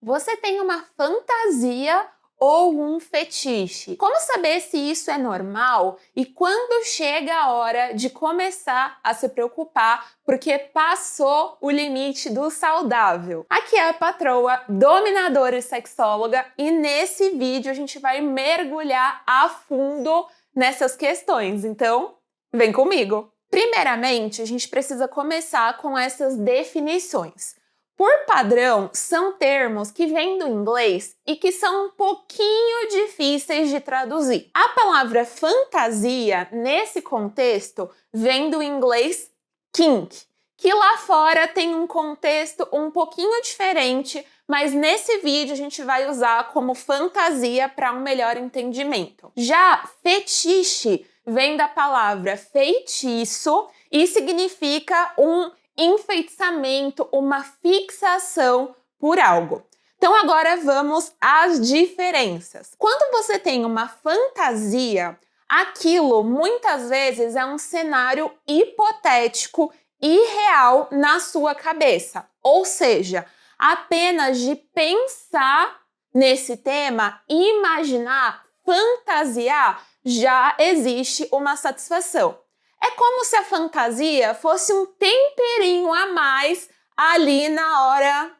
Você tem uma fantasia ou um fetiche? Como saber se isso é normal e quando chega a hora de começar a se preocupar porque passou o limite do saudável? Aqui é a patroa, dominadora e sexóloga, e nesse vídeo a gente vai mergulhar a fundo nessas questões. Então, vem comigo! Primeiramente, a gente precisa começar com essas definições. Por padrão, são termos que vêm do inglês e que são um pouquinho difíceis de traduzir. A palavra fantasia, nesse contexto, vem do inglês kink, que lá fora tem um contexto um pouquinho diferente, mas nesse vídeo a gente vai usar como fantasia para um melhor entendimento. Já fetiche vem da palavra feitiço e significa um enfeitiçamento, uma fixação por algo. Então agora vamos às diferenças. Quando você tem uma fantasia, aquilo muitas vezes é um cenário hipotético e real na sua cabeça. Ou seja, apenas de pensar nesse tema, imaginar, fantasiar, já existe uma satisfação. É como se a fantasia fosse um temperinho a mais ali na hora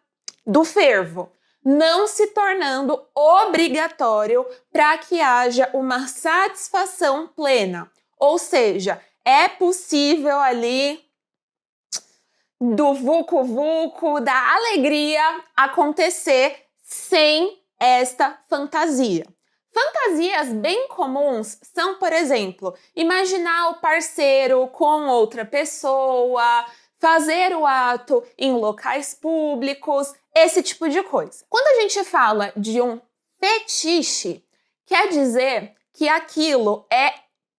do fervo, não se tornando obrigatório para que haja uma satisfação plena. Ou seja, é possível ali do vucu-vucu, da alegria acontecer sem esta fantasia. Fantasias bem comuns são, por exemplo, imaginar o parceiro com outra pessoa, fazer o ato em locais públicos, esse tipo de coisa. Quando a gente fala de um fetiche, quer dizer que aquilo é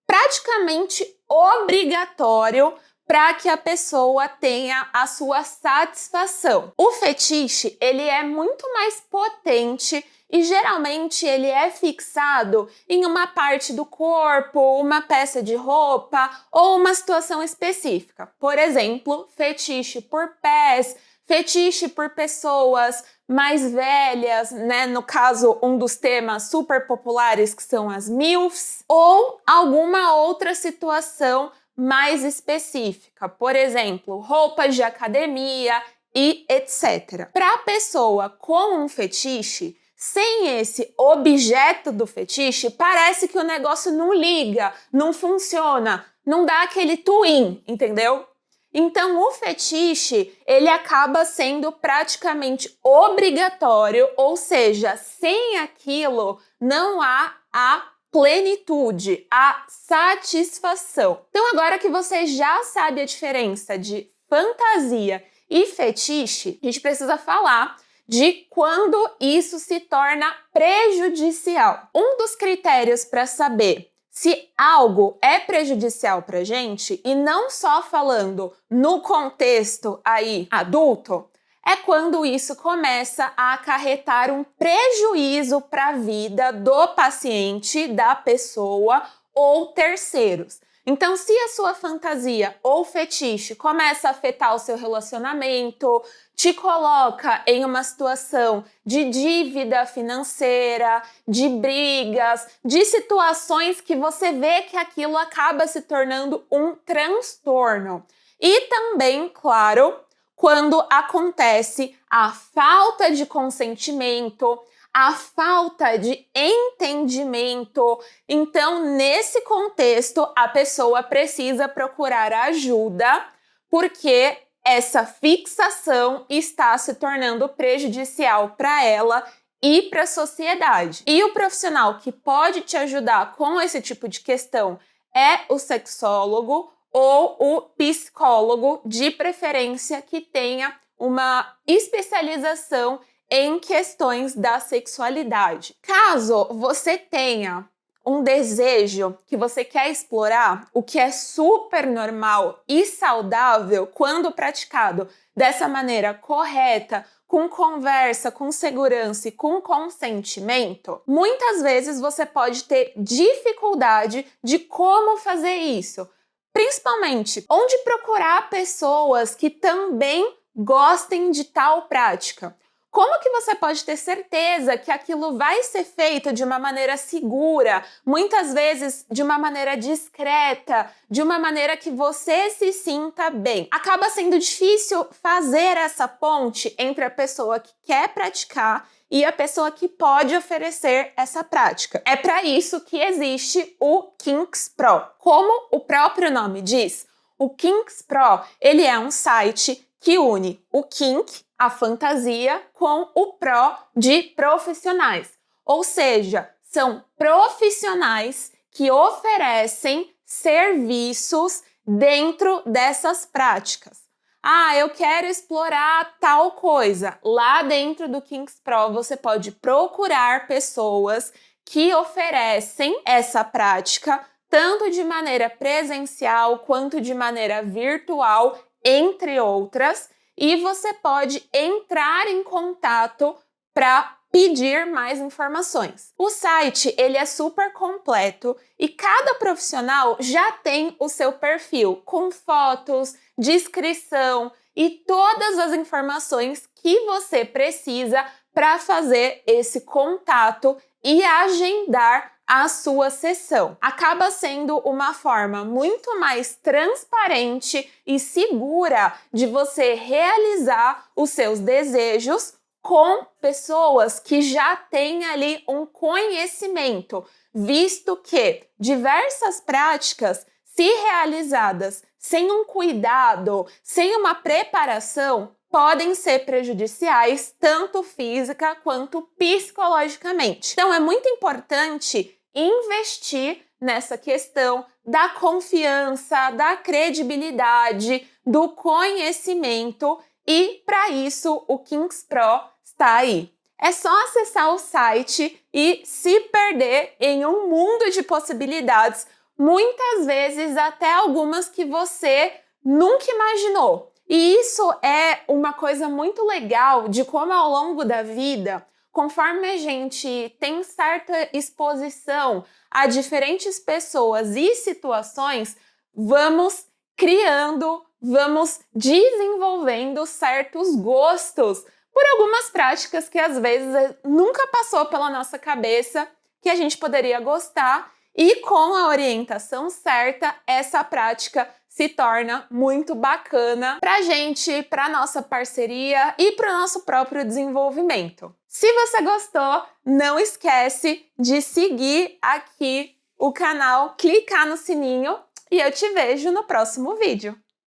praticamente obrigatório para que a pessoa tenha a sua satisfação. O fetiche, ele é muito mais potente e geralmente ele é fixado em uma parte do corpo, uma peça de roupa ou uma situação específica. Por exemplo, fetiche por pés, fetiche por pessoas mais velhas, né? No caso, um dos temas super populares que são as MILFs, ou alguma outra situação mais específica, por exemplo, roupas de academia e etc. Para a pessoa com um fetiche, sem esse objeto do fetiche, parece que o negócio não liga, não funciona, não dá aquele twin, entendeu? Então, o fetiche, ele acaba sendo praticamente obrigatório, ou seja, sem aquilo não há a plenitude, a satisfação. Então, agora que você já sabe a diferença de fantasia e fetiche, a gente precisa falar de quando isso se torna prejudicial. Um dos critérios para saber se algo é prejudicial para a gente, e não só falando no contexto aí adulto, é quando isso começa a acarretar um prejuízo para a vida do paciente, da pessoa ou terceiros. Então, se a sua fantasia ou fetiche começa a afetar o seu relacionamento, te coloca em uma situação de dívida financeira, de brigas, de situações que você vê que aquilo acaba se tornando um transtorno. E também, claro, quando acontece a falta de consentimento, a falta de entendimento. Então, nesse contexto, a pessoa precisa procurar ajuda, porque essa fixação está se tornando prejudicial para ela e para a sociedade. E o profissional que pode te ajudar com esse tipo de questão é o sexólogo ou o psicólogo, de preferência que tenha uma especialização em questões da sexualidade. Caso você tenha um desejo que você quer explorar, o que é super normal e saudável quando praticado dessa maneira correta, com conversa, com segurança e com consentimento, muitas vezes você pode ter dificuldade de como fazer isso. Principalmente, onde procurar pessoas que também gostem de tal prática. Como que você pode ter certeza que aquilo vai ser feito de uma maneira segura, muitas vezes de uma maneira discreta, de uma maneira que você se sinta bem? Acaba sendo difícil fazer essa ponte entre a pessoa que quer praticar e a pessoa que pode oferecer essa prática. É para isso que existe o Kinks Pro. Como o próprio nome diz, o Kinks Pro, ele é um site que une o kink, a fantasia, com o pro de profissionais. Ou seja, são profissionais que oferecem serviços dentro dessas práticas. Ah, eu quero explorar tal coisa. Lá dentro do Kinks Pro você pode procurar pessoas que oferecem essa prática tanto de maneira presencial quanto de maneira virtual, entre outras, e você pode entrar em contato para pedir mais informações. O site ele é super completo e cada profissional já tem o seu perfil com fotos, descrição e todas as informações que você precisa para fazer esse contato e agendar a sua sessão. Acaba sendo uma forma muito mais transparente e segura de você realizar os seus desejos com pessoas que já têm ali um conhecimento, visto que diversas práticas, se realizadas sem um cuidado, sem uma preparação, podem ser prejudiciais, tanto física quanto psicologicamente. Então é muito importante investir nessa questão da confiança, da credibilidade, do conhecimento e para isso o Kinks Pro está aí. É só acessar o site e se perder em um mundo de possibilidades, muitas vezes até algumas que você nunca imaginou. E isso é uma coisa muito legal de como ao longo da vida, conforme a gente tem certa exposição a diferentes pessoas e situações, vamos criando, vamos desenvolvendo certos gostos por algumas práticas que às vezes nunca passou pela nossa cabeça que a gente poderia gostar e com a orientação certa, essa prática se torna muito bacana pra gente, pra nossa parceria e pro nosso próprio desenvolvimento. Se você gostou, não esquece de seguir aqui o canal, clicar no sininho e eu te vejo no próximo vídeo.